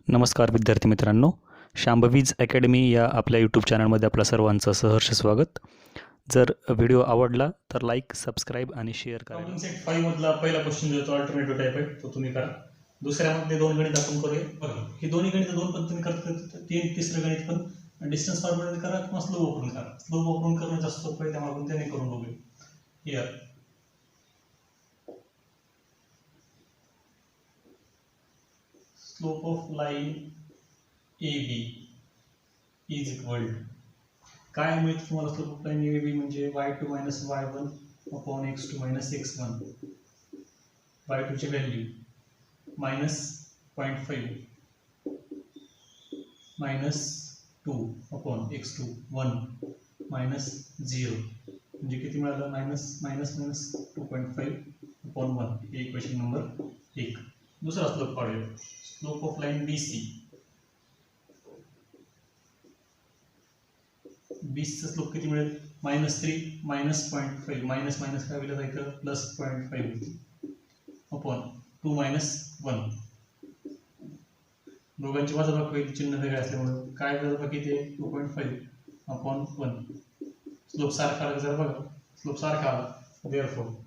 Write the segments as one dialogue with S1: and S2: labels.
S1: नमस्कार विद्यार्थी मित्रांनो, शांभवीज अकॅडमी या आपल्या यूट्यूब चॅनलमध्ये आपल्या सर्वांचं सहर्ष स्वागत. जर व्हिडिओ आवडला तर लाईक, सबस्क्राईब आणि शेअर करा.
S2: प्रॉब्लेम सेट 5 मधला पहिला क्वेश्चन जो अल्टरनेटिव्ह टाइप आहे तो तुम्ही करा. दुसऱ्यामध्ये दोन गणित आपण करूया. बघा, ही दोन्ही गणित दोन पद्धतीने करतात. तिसरं गणित पण डिस्टन्स फॉर्म्युला करा किंवा स्लो वापरून करा. स्लो वापरून करणं जास्त सोपं आहे, त्यामुळे आपण त्याने करून बघूया. Here slope of line A B is equal to काय मिळतं तुम्हाला? Slope of line A B म्हणजे y2 minus y1 upon x2 minus x1. y2 ची value minus 0.5 minus 2 upon x2 1 minus 0 म्हणजे किती मिळालं? Minus minus minus 2.5 upon 1. हे equation number 1. दुसरा स्लोप काढूया. Slope of line BC. BC चा slope किती मिळेल? -3 मायनस 0.5 मायनस मायनस काय होईल इथं? प्लस 0.5 होईल अपॉन 2 मायनस 1. दोघांची वजाबाकी होईल, चिन्ह वेगळे असल्यामुळे. काय वजाबाकी ते? 2.5 अपॉन 1. स्लोप सारखा आला जर बघा, स्लोप सारखा आला. Therefore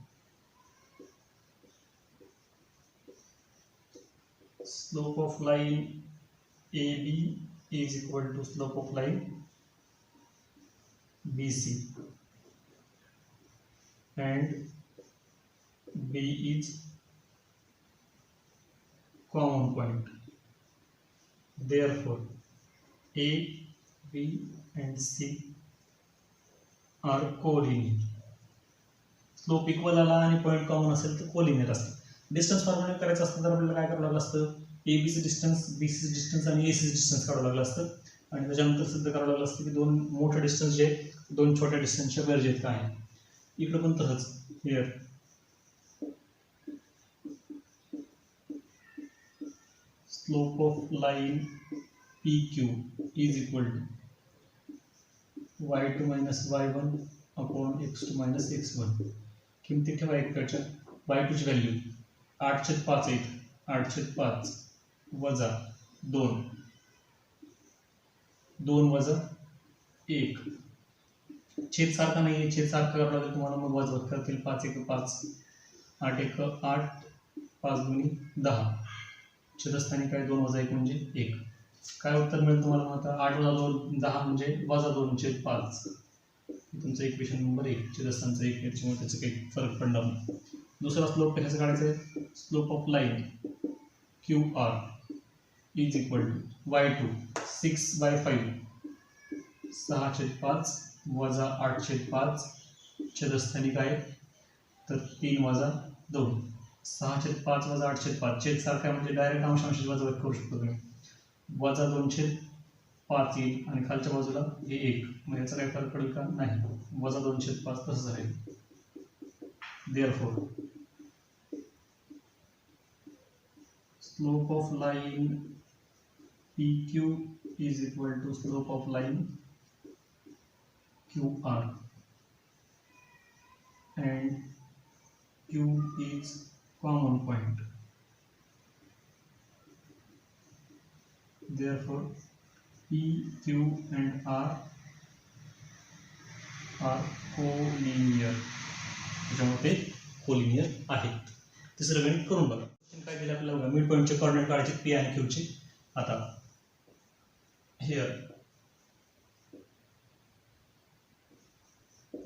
S2: slope of line AB is equal to slope of line BC and B is common point. Therefore, A, B and C are collinear. Slope equal आला आणि पॉईंट कॉमन असेल तर कोलिनियर असतं. डिस्टन्स फॉर्म्युला करायचं असतं तर आपल्याला काय करावं लागलं असतं? एबीचं डिस्टन्स, बीसीचं डिस्टन्स आणि एसीचं डिस्टन्स काढावं लागलं असतं. आणि त्याच्यानंतर सिद्ध करावं लागलं असतं की दोन मोठे डिस्टन्स जे दोन छोट्या डिस्टन्सच्या बेरजेत काय आहे. इकडं पण तसंच. Here slope of line PQ is equal to y2 minus y1 upon x2 minus x1. किमती ठेवा इकडच्या. y2 ची व्हॅल्यू 8/5 आहे. 8/5 वजा 2 2 वजा 1. छेद सारखा नाही आहे, छेद सारखा करावं लागेल तुम्हाला, मग वजा करतील. 5 1 5 8 1 8 5 दुनी 10. छेदस्थानी काय? 2 वजा 1 म्हणजे 1. काय उत्तर मिळेल तुम्हाला? आता 8 वजा 2 10 म्हणजे वजा 2/5. तुमचं इक्वेशन नंबर 1. छेदस्थानचं 1 त्याच्यामुळे त्याचं काही फरक पडणार नाही. दुसरा स्लोप कशाचं काढायचं आहे? Slope of line QR is equal to y2 6/5 6/5 वजा 8/5. छेदस्थानी काय? तर 3 वजा 2. 6/5 वजा 8/5 छेद सारखा म्हणजे डायरेक्ट अंशांशी वजा करू शकतो तुम्ही. वजा 2/5 येईल आणि खालच्या बाजूला हे 1. मग याचा काही फरक पडेल का? नाही. वजा 2/5 तसंच राहील. Therefore, slope of line PQ is equal to slope of line QR and Q is common point. Therefore, P, Q and R are collinear. त्याच्यामुळे ते कोलिनियर आहेत. तिसरं गणित करून बघा. काय दिलं आपल्याला? बघा, मिड पॉईंटचे कोऑर्डिनेट काढायचे पी आणि क्यूचे. आता here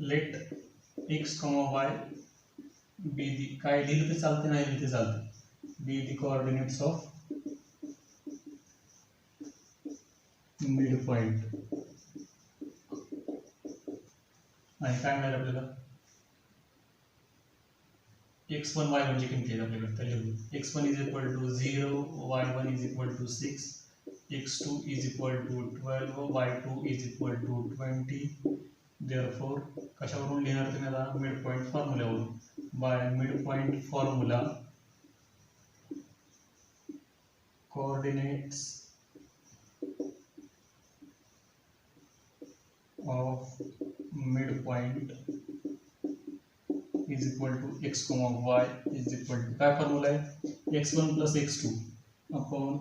S2: let x y be the, काय लिहिलं ते चालते, नाही लिहिलं ते चालते. Be the coordinates of mid point. आणि काय मिळालं आपल्याला? x1 y1 ची किंमत आहे आपल्याकडे. तर लिहू. x1 is equal to 0, y1 is equal to 6, x2 is equal to 12, y2 is equal to 20. Therefore कशावरून लिहिणार तुम्ही आता? मिड पॉईंट फॉर्म्युल्यावरून. By mid point formula coordinates of mid point is equal to x, y is equal to काय formula आहे? x1 plus x2 upon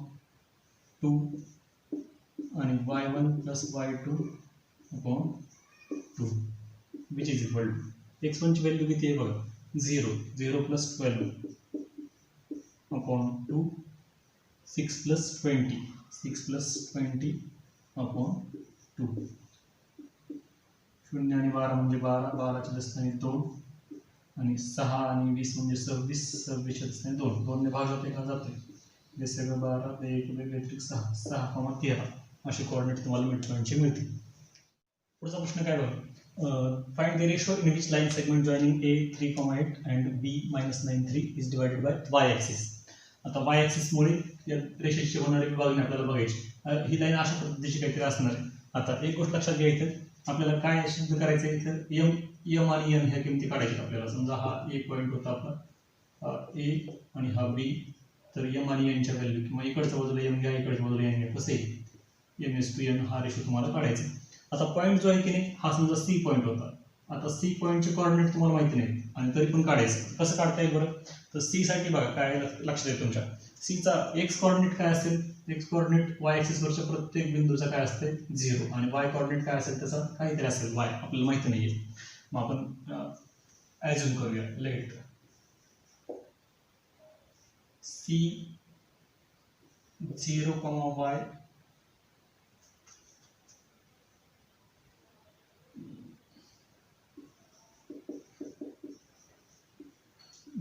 S2: 2 आणि y1 plus y2 upon 2 which is equal to x1 ची value किती आहे बघा 0 plus 12 upon 2 6 plus 20 upon 2 0 आणि 12 म्हणजे 12च्या दस्ताने 2 आणि 6 आणि 20 म्हणजे 26च्या दस्ताने 2 ने भाग जाते का जाते हे सगळं 12 ते 1 व्यतिरिक्त 6 असे कोऑर्डिनेट तुम्हाला मिडपॉईंटचे मिळतील. पुढचा प्रश्न काय बघा find the ratio in which line segment joining A 3,8 and B -9,3 is divided by y axis. आता y ॲक्सिस मुळे या रेषेची होणारी विभागणी आपल्याला बघायची. ही लाईन अशा पद्धतीची काहीतरी असणार आहे. आता एक गोष्ट लक्षात घ्यायचं आपल्याला काय सिद्ध करायचं आहे इथं m आणि n ह्या किमती काढायच्या आपल्याला. समजा हा एक पॉईंट होता आपला A आणि हा B, तर m आणि n च्या व्हॅल्यू किंवा इकडच्या बाजूला m घ्या इकडच्या बाजूला n घ्या कसं आहे m:n हा रेशो तुम्हाला काढायचा. आता पॉईंट जो आहे की नाही हा समजा C पॉईंट होता. आता C पॉईंटचे कोऑर्डिनेट तुम्हाला माहिती नाही आणि तरी पण काढायचं. कसं काढता येईल बरं, तर C साठी बघा काय लक्षात येईल तुमच्या C चा x कोऑर्डिनेट काय असेल, x कोऑर्डिनेट y ॲक्सिस वरच्या प्रत्येक बिंदूचा काय असते 0 आणि y कोऑर्डिनेट काय असेल त्याचा काहीतरी असेल y आपल्याला माहिती नाहीये. मग आपण ॲज्युम करूया late C 0, y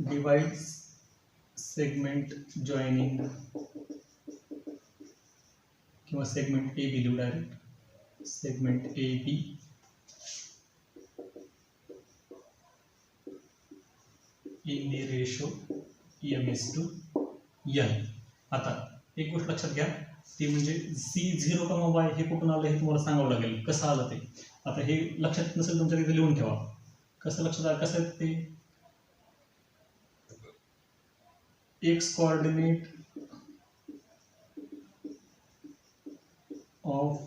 S2: divides segment joining किंवा segment AB लिहू direct segment AB in the ratio m:n. आता एक गोष्ट लक्षात घ्या ती म्हणजे C0, y हे कुठून आलं हे तुम्हाला सांगावं लागेल कसं आलं ते. आता हे लक्षात नसेल तुमच्या तिथे लिहून ठेवा. कसं लक्षात आलं कसं ते x coordinate of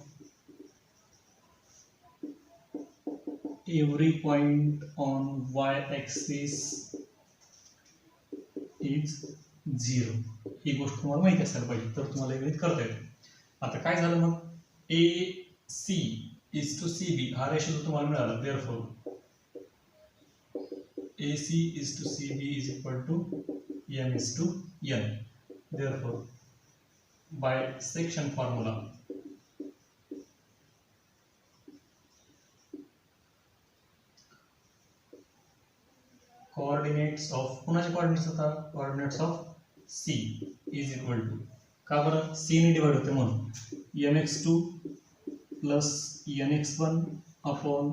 S2: every point on y axis is 0. ही गोष्ट तुम्हाला माहिती असायला पाहिजे तर तुम्हाला हे करता येते. आता काय झालं मग AC is to CB हा रेशो जो तुम्हाला मिळाला therefore AC is to CB is equal to m:n. Therefore, by section formula, coordinates of कोणाचे coordinates होतात coordinates of C is equal to का बरं C ने डिवाइड होते म्हणून mx2 plus nx1 upon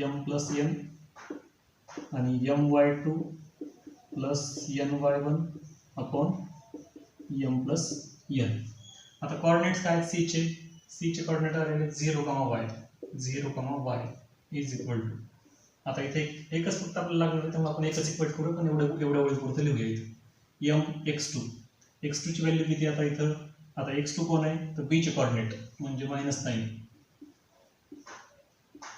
S2: m plus n आणि my2 plus ny1 upon m plus n. आता coordinates काय C चे कोऑर्डिनेट आलेले 0, y इज इक्वल टू. आता इथे एकच फक्त आपल्याला लागणार त्यामुळे आपण एकच इक्वेट करू पण एवढ्या ओळीपुरतं लिहूया इथे x2 ची व्हॅल्यू किती आता इथं आता x2 कोण आहे तर b चे कोऑर्डिनेट म्हणजे -9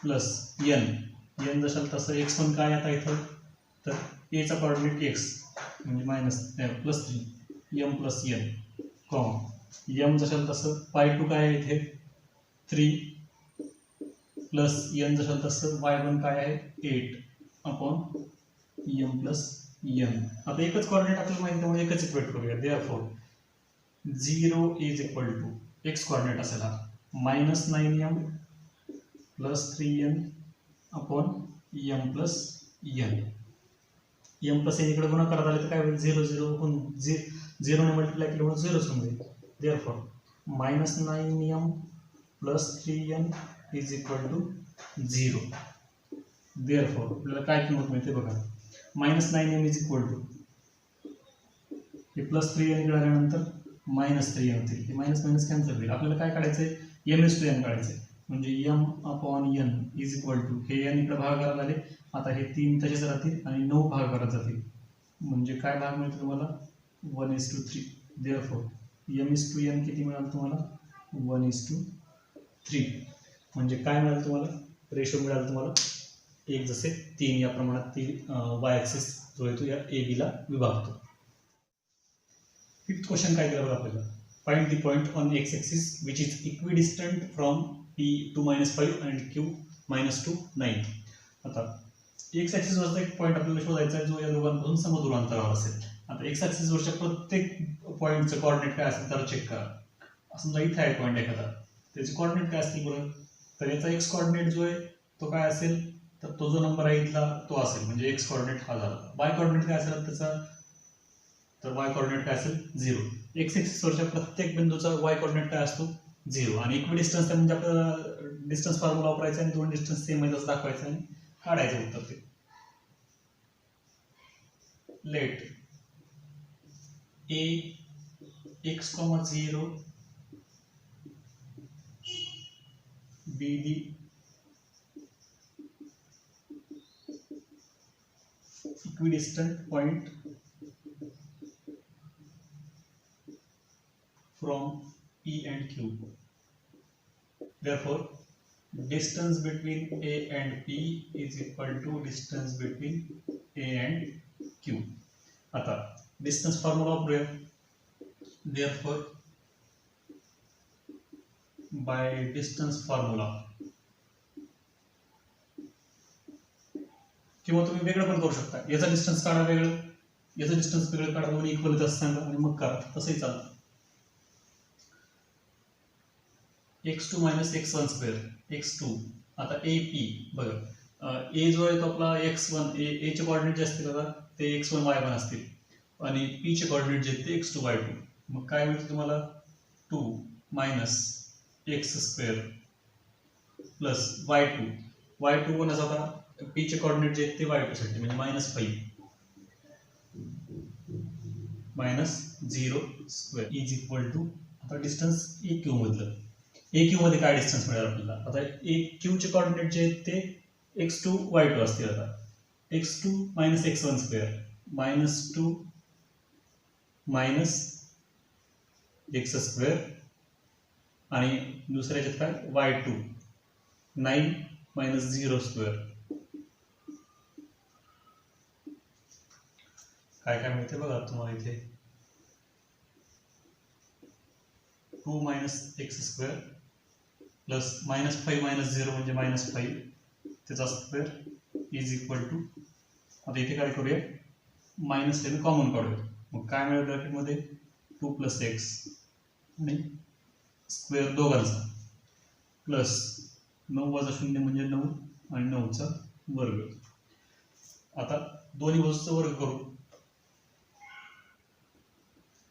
S2: प्लस n जशाल तसं x1 काय आता इथं तर a चा कोऑर्डिनेट x म्हणजे +3 m plus n comma m जशाल तसं y2 काय आहे इथे 3 प्लस n जशाल तसं y1 काय आहे 8 अपॉन m प्लस n. आता एकच कोऑर्डिनेट आपल्याला माहिती त्यामुळे एकच इक्वेट करूया. Therefore 0 is equal to x coordinate असेल हा -9m plus 3n upon m plus n. m plus n इकडे गुणाकारात आले तर काय होईल 0 होऊन 0 ने मल्टिप्लाय केल्यामुळे 0 होऊन जाईल. Therefore -9m plus 3n is equal to 0. Therefore आपल्याला काय किंमत मिळते बघा -9m इज इक्वल टू हे प्लस 3n इकडे आल्यानंतर -3n होते. हे मायनस मायनस कॅन्सल होईल. आपल्याला काय काढायचं आहे m:n काढायचं आहे म्हणजे m upon n is equal to हे n इकडे भागाकारात आले आता हे 3 तसेच राहतील आणि 9 भागाकारात जातील म्हणजे काय भाग मिळतो तुम्हाला 1:3. देअरफॉर m:n किती मिळालं तुम्हाला 1:3 म्हणजे काय मिळालं तुम्हाला रेशो मिळालं तुम्हाला 1:3 या प्रमाणात ती y ॲक्सिस जो आहे तो या AB ला विभागतो. फिफ्थ क्वेश्चन काय दिला बघा आपल्याला Find the point on x-axis which is equidistant from p2 minus 5 and q minus 2 9. आता एक्स ऍक्सिस वरचा एक पॉईंट आपल्याला शोधायचा आहे जो या दोघांपासून समदूर अंतरावर असेल. आता एक्स ऍक्सिस वरच्या प्रत्येक पॉईंटचं कोऑर्डिनेट काय असेल तर चेक करा. समजा इथे आहे पॉईंट एखादा, त्याचे कोऑर्डिनेट काय असतील बरं, तर याचा एक्स कोऑर्डिनेट जो आहे तो काय असेल तर तो जो नंबर आहे इथला तो असेल, म्हणजे एक्स कोऑर्डिनेट हा झाला. वाय कोऑर्डिनेट काय असेल त्याचा, तर वाय कोऑर्डिनेट काय असेल 0. एक्स ऍक्सिस वरच्या प्रत्येक बिंदूचा वाय कोऑर्डिनेट काय असतो 0. आणि इक्विडिस्टन्स म्हणजे आपल्याला डिस्टन्स फॉर्म्युला वापरायचा आणि दोन डिस्टन्स सेम आहे असं दाखवायचं आणि काढायचं उत्तर ते. Let a x, 0 be the equidistant point from P and Q. Therefore, distance between A and P is equal to distance between A and Q. आता distance formula वापरूया. Therefore, by distance formula, किंवा तुम्ही वेगळं पण करू शकता. याचा distance काढा वेगळं, याचा डिस्टन्स वेगळं काढा, दोन्ही इक्वल आहेत असं सांगा आणि मग करा, तसंही चालतं. x2 minus x1 square x2. आता AP बघा, a जो आहे तो आपला x1, a चे कोऑर्डिनेट जे असतील आता ते x1 y1 असतील आणि p चे कोऑर्डिनेट जे ते x2 y2. मग काय मिळतं तुम्हाला 2 minus x square plus y2 कोणाचा आता p चे कोऑर्डिनेट जे ते y2 साठी म्हणजे -5 minus 0 square is equal to, आता डिस्टन्स AQ मधलं, AQ मध्ये काय डिस्टन्स मिळेल आपल्याला, आता AQ चे कोऑर्डिनेट जे आहेत ते x2 y2 असतील. आता x2 minus x1 square -2 minus x square आणि दुसऱ्या याच्यात काय y2 9 minus 0 square. काय काय मिळते बघा तुम्हाला इथे, 2 minus x square plus -5 minus 0 म्हणजे -5 त्याचा स्क्वेअर इज इक्वल टू, आता इथे काय करूया मायनस त्याने कॉमन काढूया. मग काय मिळेल ब्रॅकेटमध्ये 2 plus x आणि स्क्वेअर दोघांचा प्लस 9 वजा 0 म्हणजे 9 आणि 9चा वर्ग. आता दोन्ही बाजूचा वर्ग करू.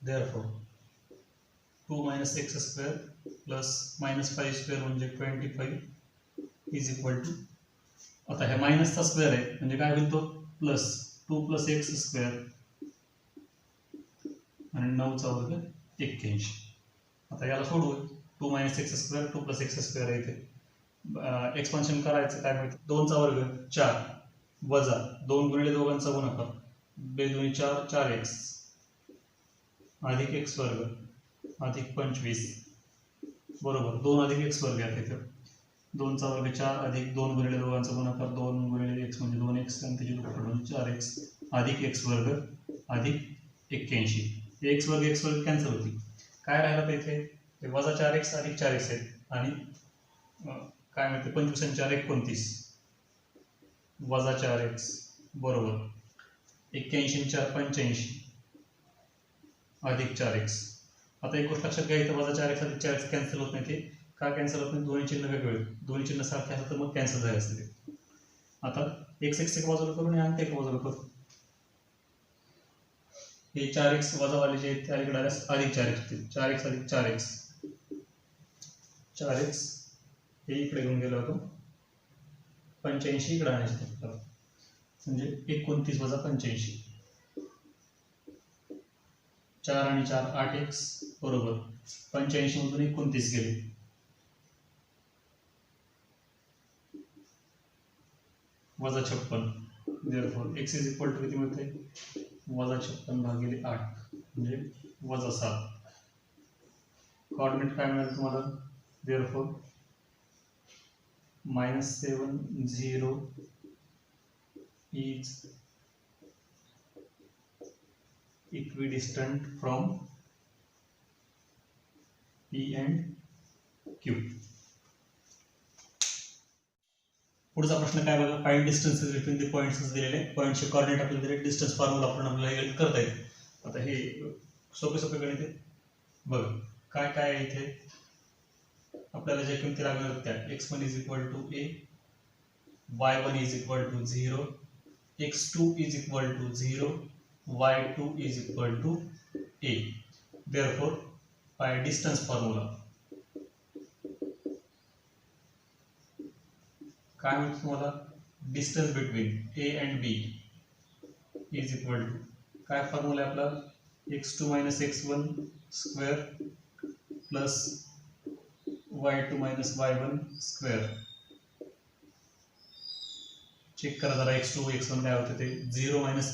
S2: Therefore 2 minus x square plus -5 square म्हणजे 25 इज इक्वल टू, आता हे मायनसचा स्क्वेअर आहे म्हणजे काय होईल तो प्लस 2 plus x square आणि 9चा वर्ग 81. आता याला सोडवू, 2 minus x square 2 plus x square आहे इथे एक्सपान्शन करायचं, काय मिळतं 2चा वर्ग 4 वजा 2 गुणिले दोघांचा गुणाकार 2 2 4 4x अधिक x वर्ग अधिक 25 बरोबर 2 अधिक x वर्ग आहे इथे. 2चा वर्ग 4 अधिक 2 गुणिले दोघांचा गुणाकार 2 गुणिले x म्हणजे 2x आणि त्याची दुप्पट म्हणजे 4x अधिक x वर्ग अधिक 81. x वर्ग कॅन्सल होती, काय राहिलं तर इथे वजा 4x अधिक 4x आहे आणि काय म्हणते 25 आणि 4 29 वजा 4x बरोबर 81 आणि 4 85 अधिक 4x. आता एक गोष्ट लक्षात घ्या, इथं वजा 4x अधिक 4x कॅन्सल होत नाही. ते का कॅन्सल होत नाही, दोन्ही चिन्ह वेगळे, दोन्ही चिन्ह सारखे असतात तर मग कॅन्सल झाले असते. आता x एका बाजूला करू आणि अंक एका बाजूला करू. हे 4x वजावाले जे आहेत ते अलीकडे आल्यास अधिक 4x होतील. 4x अधिक 4x 4x हे इकडे घेऊन गेलो होतो, 85 इकडे आणायचे म्हणजे 29 वजा 85. 4 आणि 4 8x बरोबर 85 मधून 29 गेले वजा 56. Therefore x is equal to किती मिळते वजा 56 भागिले 8 म्हणजे वजा 7. कोऑर्डिनेट काय मिळेल तुम्हाला, Therefore -7 0 is equidistant from P and Q. पुढचा प्रश्न काय बघा, find distances between the points दिलेले, पॉईंटचे कोऑर्डिनेट आपल्याला दिले, डिस्टन्स फॉर्म्युला वापरून आपल्याला हे करता येईल. आता हे सोपे सोपे गणित आहे बघा. काय काय आहे इथे, आपल्याला ज्या किमती लागणार आहेत त्या x1 is equal to a, y1 is equal to 0, x2 is equal to 0, y2 is equal to a. Therefore, by distance formula काय म्हणतो तुम्हाला, distance between A and B is equal to काय फॉर्म्युला आहे आपला, x2 minus x1 square plus y2 minus y1 square. Check करा जरा x2 x1 काय होते ते, 0 minus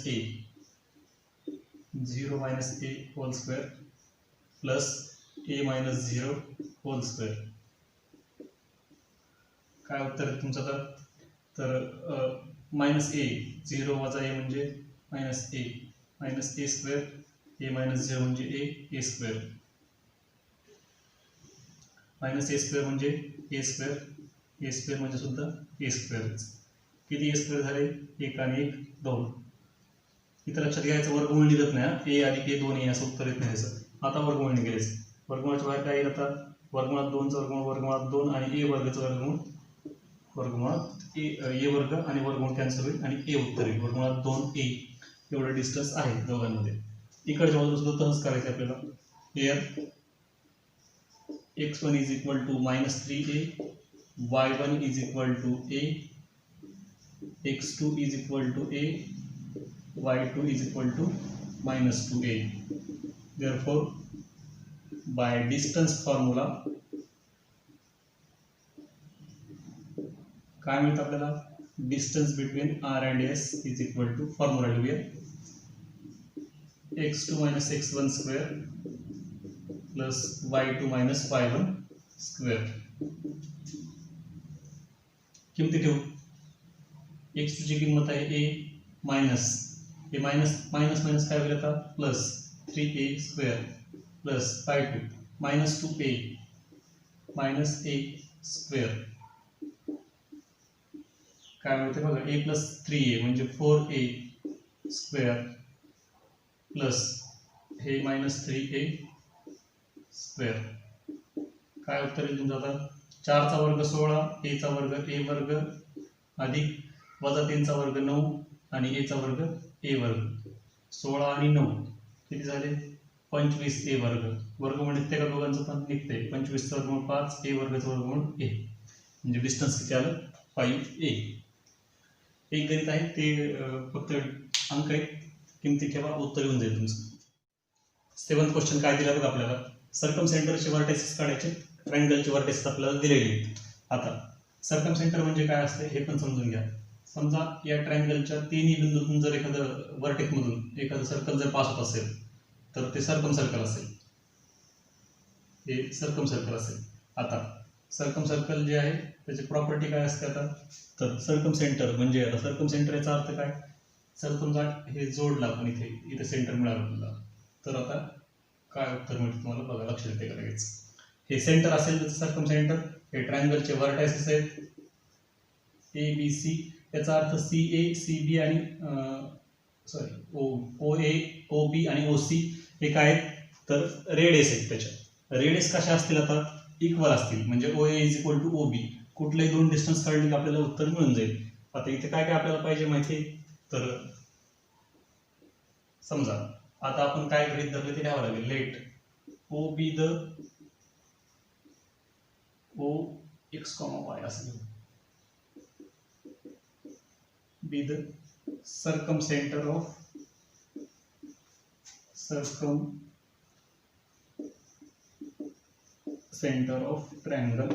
S2: A whole square plus a minus 0 whole square. काय उत्तर आहे तुमचं, तर मायनस ए, 0 वजा ए म्हणजे मायनस ए स्क्वेअर, ए मायनस 0 म्हणजे ए स्क्वेअर, मायनस ए स्क्वेअर म्हणजे ए स्क्वेअर म्हणजे सुद्धा ए स्क्वेअरच. किती ए स्क्वेअर झाले, 1 आणि 1 2. इथं लक्षात घ्यायचं वर्गमूळ निघत नाही, ए आणि ए 2 असं उत्तर येत नाही त्याचं. आता वर्गमूळ निघायचं, वर्गमूळाच्या बाहेर काय येईल, आता वर्गमुळात 2चं वर्गमूळ वर्गमुळात 2 आणि ए वर्गाचं वर्गमूळ वर्गमुळात ए वर्ग आणि वर्गमूळ कॅन्सल होईल आणि ए उत्तर येईल. वर्गमुळात 2a एवढं डिस्टन्स आहे दोघांमध्ये. इकडच्या बाजूला सुद्धा तसंच करायचं आपल्याला. Here x1 is equal to minus 3a, y1 is equal to a, x2 is equal to a, y2 is equal to minus 2a. Therefore, by distance formula काय मिळतं आपल्याला, distance between r and s is equal to, formula लिहूया, x2 minus x1 square plus y2 minus y1 square. किमती ठेवू, x2 ची किंमत आहे a minus, हे मायनस मायनस मायनस काय होईल आता, plus 3a square plus y2 minus 2a minus a square. काय मिळते बघा, a प्लस 3a म्हणजे 4a स्क्वेअर प्लस हे मायनस 3a स्क्वेअर. काय उत्तर येईल तुमचं आता, 4चा वर्ग 16, a चा वर्ग a वर्ग अधिक वजा 3चा वर्ग 9 आणि a चा वर्ग a वर्ग. 16 आणि 9 किती झाले, 25a वर्ग. वर्गमूळ निघते का दोघांचं पण निघते, 25चं वर्गमूळ 5, a वर्गाचं वर्गमूळ a, म्हणजे डिस्टन्स किती आलं, 5a. एक गणित आहे ते फक्त अंक आहेत, किमती ठेवा, उत्तर येऊन जाईल तुमचं. 7th क्वेश्चन काय दिला बघा आपल्याला, सर्कम सेंटरचे व्हर्टेक्सेस काढायचे, ट्रायंगलचे व्हर्टेक्सेस आपल्याला दिलेले आहेत. आता सर्कम सेंटर म्हणजे काय असते हे पण समजून घ्या. समजा या ट्रायंगलच्या तिन्ही बिंदूतून जर एखादं व्हर्टेक्समधून एखादं सर्कल जर पास होत असेल तर ते सर्कम सर्कल असेल, हे सर्कम सर्कल असेल. आता सर्कम सर्कल जे आहे त्याची प्रॉपर्टी काय असते आता, तर सर्कम सेंटर म्हणजे, आता सर्कम सेंटर याचा अर्थ काय, समजा हे जोडलं आपण इथे सेंटर मिळालं आपल्याला, तर आता काय उत्तर मिळतं तुम्हाला बघा, लक्षात येते का लगेच. हे सेंटर असेल त्याचं सर्कम सेंटर, हे ट्रायंगलचे व्हर्टायसेस आहेत ए बी सी, याचा अर्थ सी ए सी बी आणि ओ ए ओ बी आणि ओ सी हे काय आहेत, तर रेडियस आहेत. त्याच्या रेडियस कशा असतील आता, इक्वल असतील, म्हणजे O A is equal to O B. कुठलेही दोन डिस्टन्स काढले की आपल्याला उत्तर मिळून जाईल. आता इथे काय काय आपल्याला पाहिजे माहिती, तर समजा आता आपण काय गृहीत धरले ते लिहावं लागेल, let O B the O X comma Y असं B the circumcentre of triangle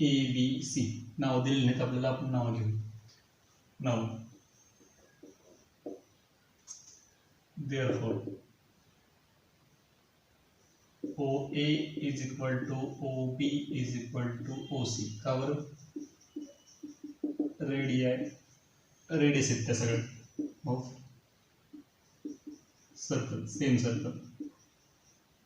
S2: A B C. नाव दिले नाहीत आपल्याला, आपण नाव घेऊ. नाव therefore OA is equal to OB is equal to OC. का बरं, रेडियस आहेत त्या सगळ्या. सर्कल, सेम सर्कल,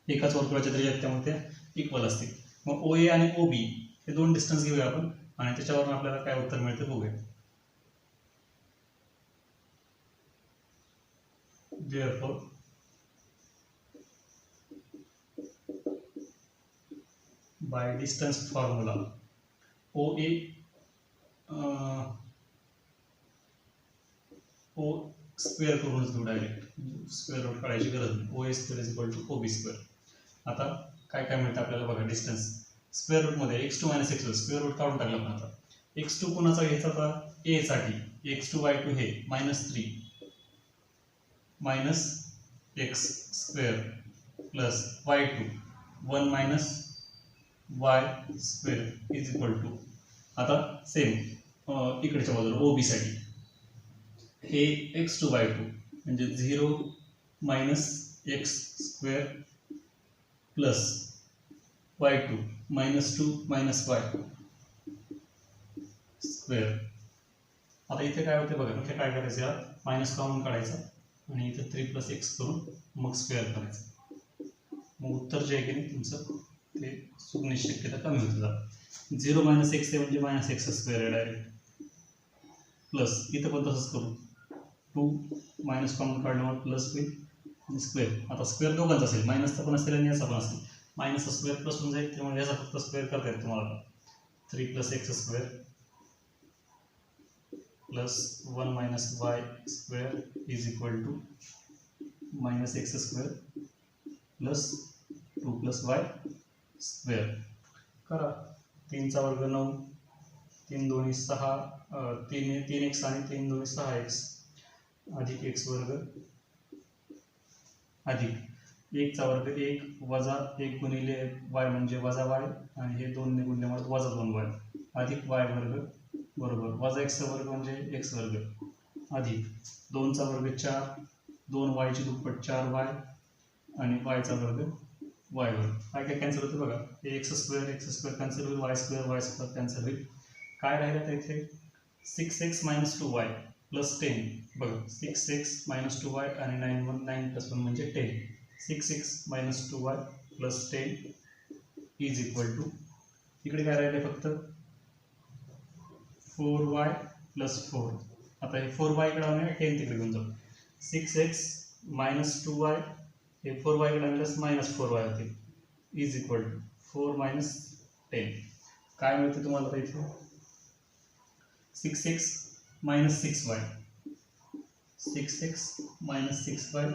S2: एकाच वर्तुळाच्या त्रिज्या त्यामुळे त्या इक्वल असतील. मग ओ ए आणि ओ बी हे दोन डिस्टन्स घेऊया आपण आणि त्याच्यावरून आपल्याला काय उत्तर मिळतं बघूया. Therefore, by distance formula, OA O square करूनच घेऊ डायरेक्ट, स्क्वेअर रूट काढायची गरज नाही. O A square is equal to O B square. आता काय काय मिळतं आपल्याला बघा. डिस्टन्स स्क्वेअर रूटमध्ये X two minus x square root काढून टाकलं पण आता एक्स टू कोणाचा घ्यायचा होता ए साठी, एक्स टू वाय टू हे -3 minus x square plus y two 1 minus y square is equal to. आता सेम इकडच्या बाजूला ओ बी साठी हे एक्स टू वाय टू म्हणजे 0 minus x square plus y two -2 minus y square. आता इथे काय होते बघा, इथे काय करायचं यार, मायनस कॉमन काढायचा आणि इथे 3 + x करून मग स्क्वेअर करायचं. मग उत्तर जे आहे की नाही तुमचं ते चुकण्याची शक्यता कमी होते जात. 0 मायनस एक्स आहे म्हणजे मायनस एक्स स्क्वेअर आहे डायरेक्ट, प्लस इथं पण तसंच करू 2 मायनस कॉमन काढल्यावर प्लस होईल आणि स्क्वेअर. आता स्क्वेअर दोघांचा असेल, मायनसचा पण असेल आणि याचा पण असेल. मायनसचा स्क्वेअर प्लस होऊन जाईल, त्यामुळे याचा फक्त स्क्वेअर करता येईल तुम्हाला. 3 + x square plus 1 minus y square is equal to -x square plus 2 + y square. करा 3 चा वर्ग 9, 3 दोन्ही 6, 3x आणि 3 दोन्ही 6x अधिक x वर्ग अधिक 1 चा वर्ग 1 वजा 1 गुणिले y म्हणजे वजा y आणि हे 2 ने गुणल्यामुळे वजा 2y अधिक y वर्ग बरोबर वजा x चा वर्ग म्हणजे x वर्ग अधिक 2 चा वर्ग 4, 2y ची दुप्पट 4y आणि y चा वर्ग y वर्ग. काय काय कॅन्सल होते बघा, हे x स्क्वेअर कॅन्सल होईल, y स्क्वेअर कॅन्सल होईल. काय राहिलं तर इथे 6x - 2y प्लस 10 बघा, 6x - 2y आणि 9 + 1 म्हणजे 10. 6x - 2y plus 10 is equal to, इकडे काय राहिले फक्त 4y + 4. आता हे 4y इकडे आणूया, 10 तिकडे घेऊन जाऊ. 6x - 2y हे 4y इकडे आणल्यास -4y होते इज इक्वल टू 4 - 10. काय मिळते तुम्हाला आता इथे 6x - 6y, 6x - 6y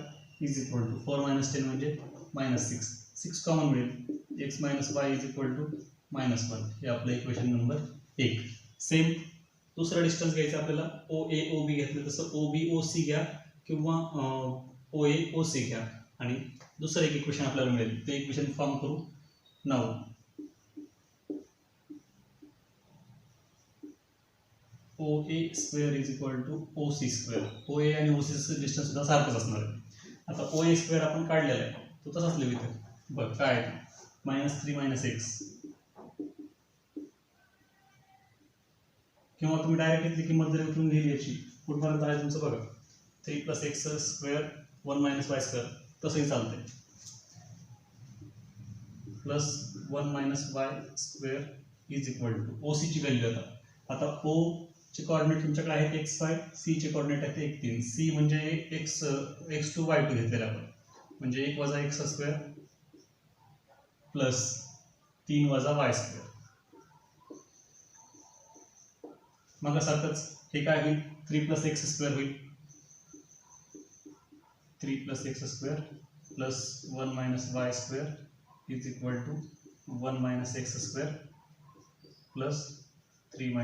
S2: is equal to 4 - 10 म्हणजे -6. 6 कॉमन मिळेल, x - y is equal to -1. हे आपलं इक्वेशन नंबर 1. सेम दुसरा डिस्टन्स घ्यायचा आपल्याला, ओ ए ओ बी घेतलं तसं ओ बी ओ सी घ्या किंवा ओ ए ओ सी घ्या आणि दुसरं एक इक्वेशन आपल्याला मिळेल. ते इक्वेशन फॉर्म करू. नाव O A square is equal to O C square. O A आणि ओ सीचं डिस्टन्स सुद्धा सारखंच असणार आहे. आता ओ ए स्क्वेअर आपण काढलेला आहे, तो तसाच लिहितो. बघ काय -3 - x किंवा तुम्ही डायरेक्ट इथली किंमत जरी उचलून लिहिली याची कुठपर्यंत आहे तुमचं बघा, 3 + x स्क्वेअर 1 - y स्क्वेअर तसंही चालतंय, plus 1 - y square is equal to O C ची व्हॅल्यू. आता ओ चे कोऑर्डिनेट तुमच्याकडे आहेत x5, सी चे कोऑर्डिनेट आहेत 1 3. सी म्हणजे x टू y टू घेतलेला आपण म्हणजे 1 - x square plus 3 - y square. मग सारखंच हे काय होईल 3 + x स्क्वेअर होईल, 3 + x square plus 1 - y square is equal to 1 - x square plus 3 -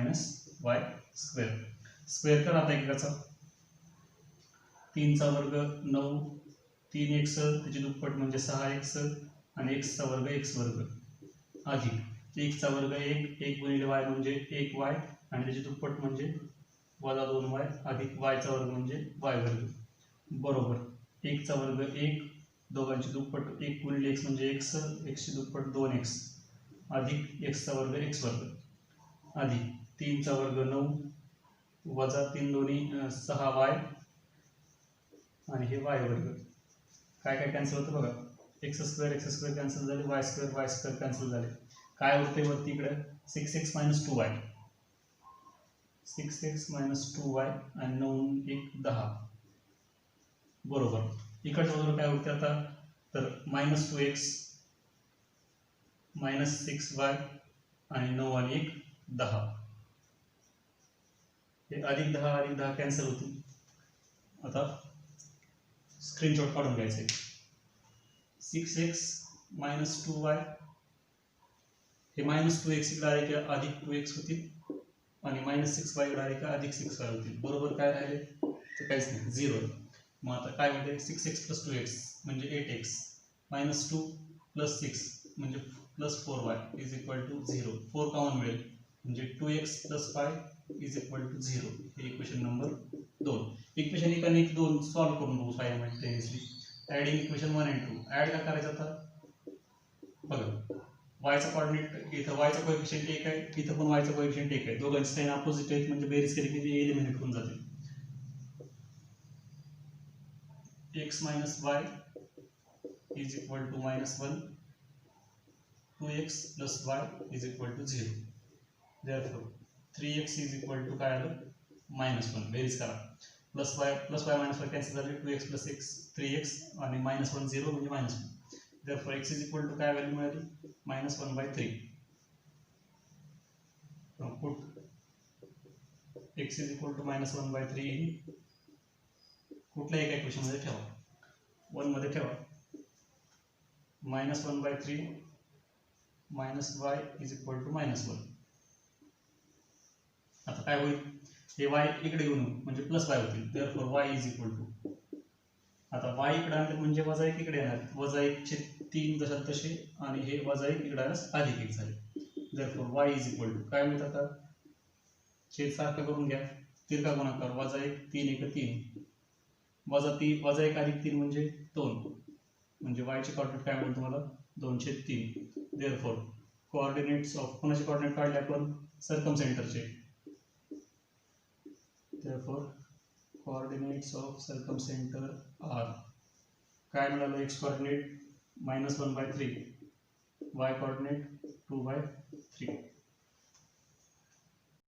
S2: y square. Square करा आता एकाचा, 3 चा वर्ग 9, 3x त्याची दुप्पट म्हणजे 6x आणि x चा वर्ग x वर्ग अधिक 1 चा वर्ग 1 गुणिले y म्हणजे 1y आणि त्याची दुप्पट म्हणजे वजा 2y अधिक y चा वर्ग म्हणजे y वर्ग बरोबर 1 चा वर्ग 1, दोघांची दुप्पट 1 गुणिले x म्हणजे x, x ची दुप्पट 2x अधिक x चा वर्ग x वर्ग अधिक 3 चा वर्ग 9 वजा 3 दोन्ही 6y आणि हे y वर्ग काय काय कॅन्सल होतं बघा, एक्स स्क्वेअर कॅन्सल झाले, वाय स्क्वेअर कॅन्सल झाले. काय उरते वरती इकडे 6x minus 2y, 6x minus 2y आणि 9 1 10 बरोबर. इकडच्या बाजूला काय होते आता, तर मायनस 2x मायनस 6y आणि 9 आणि 1 10, हे अधिक 10 कॅन्सल होतील. आता स्क्रीनशॉट काढून घ्यायचे. 6x मायनस 2y हे मायनस 2x इकडे आले की अधिक 2x होतील आणि मायनस 6y इकडे आले की अधिक 6y होतील. बरोबर काय राहिले तर काहीच नाही, 0. मग आता काय म्हणजे 6x प्लस 2x म्हणजे 8x मायनस 2 प्लस 6 म्हणजे plus 4y is equal to 0. 4 common मिळेल म्हणजे 2x plus 5 is equal to 0. हे इक्वेशन नंबर 2. इक्वेशन 1 आणि 2 सॉल्व्ह करून बघू सायमल्टेनियसली. ॲडिंग इक्वेशन 1 आणि 2. ॲड का करायचं आता बघा, वायचा कोऑर्डिनेट इथं वायचा कोएफिशियंट 1 आहे, इथं पण वायचा कोएफिशियंट 1 आहे. दोघांची साइन अपोजिट आहेत म्हणजे बेरीज केली की ते एलिमिनेट होऊन जाते. x minus y is equal to minus 1, 2x plus y is equal to 0. Therefore 3x is equal to काय आलं मायनस 1. बेरीज करा, plus y minus y cancel झाले, 2x प्लस x 3x आणि मायनस 1 0 म्हणजे minus 1. Therefore x is equal to काय value मिळाली minus 1/3. Put x is equal to minus 1/3 in कुठल्याही एका इक्वेशन मध्ये ठेवा, 1 मध्ये ठेवा. Minus 1/3 minus y is equal to minus 1. आता काय होईल, हे y इकडे येऊन म्हणजे प्लस y होतील. Therefore y is equal to, आता y इकडे आणले म्हणजे वजा 1 इकडे येणार, वजा 1/3 जशा तसे आणि हे वजा 1 इकडे आल्यास अधिक 1 झाले. Therefore y is equal to काय मिळतं, आता छेद सारखं करून घ्या, तिरका गुणाकार, वजा 1 3 1 3 वजा 1 अधिक 3 म्हणजे 2 म्हणजे y चे कोऑर्डिनेट काय मिळेल तुम्हाला 2/3. देयरफॉर कोऑर्डिनेट्स ऑफ कोणाचे कोऑर्डिनेट काढले आपण सर्कमसेंटरचे. देयरफॉर कोऑर्डिनेट्स ऑफ सर्कमसेंटर आर काय मिळालं, x कोऑर्डिनेट -1/3, y कोऑर्डिनेट 2/3.